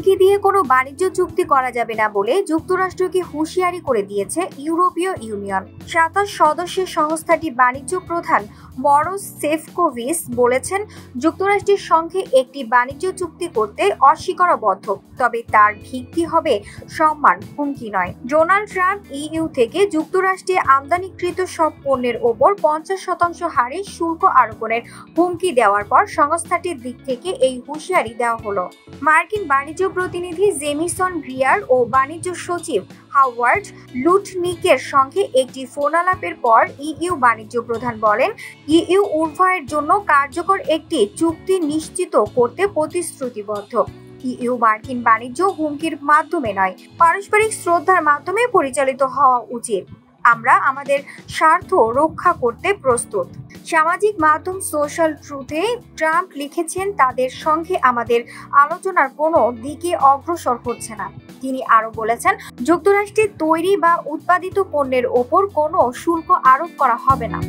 হুমকি দিয়ে কোনো বাণিজ্য চুক্তি করা যাবে না বলে যুক্তরাষ্ট্রকে হুঁশিয়ারি করে দিয়েছে ইউরোপীয় ইউনিয়ন। ২৭ সদস্যের সংস্থাটি বাণিজ্য প্রধান মরোস সেফকোভিচ বলেছেন, যুক্তরাষ্ট্রের সঙ্গে একটি বাণিজ্য চুক্তি করতে অস্বীকারবদ্ধ, তবে তার ভিত্তি হবে সম্মান, হুমকি নয়। ডোনাল্ড ট্রাম্প ইইউ থেকে যুক্তরাষ্ট্রে আমদানিকৃত সব পণ্যের ওপর ৫০% হারে শুল্ক আরোপনের হুমকি দেওয়ার পর সংস্থাটির দিক থেকে এই হুঁশিয়ারি দেওয়া হলো। মার্কিন বাণিজ্য প্রতিনিধি জেমিসন গ্রিয়ার ও বাণিজ্য সচিব হাওয়ার্ড লুটনিকের সঙ্গে একটি ফোনালাপের পর ইইউ বাণিজ্য প্রধান বলেন, ইইউ উভয়ের জন্য কার্যকর একটি চুক্তি নিশ্চিত করতে প্রতিশ্রুতিবদ্ধ। ইইউ মার্কিন বাণিজ্য হুমকির মাধ্যমে নয়, পারস্পরিক শ্রদ্ধার মাধ্যমে পরিচালিত হওয়া উচিত। আমরা আমাদের স্বার্থ রক্ষা করতে প্রস্তুত। সামাজিক মাধ্যম সোশ্যাল ট্রুথে ট্রাম্প লিখেছেন, তাদের সঙ্গে আমাদের আলোচনার কোনো দিকে অগ্রসর হচ্ছে না। তিনি আরো বলেছেন, যুক্তরাষ্ট্রের তৈরি বা উৎপাদিত পণ্যের ওপর কোনো শুল্ক আরোপ করা হবে না।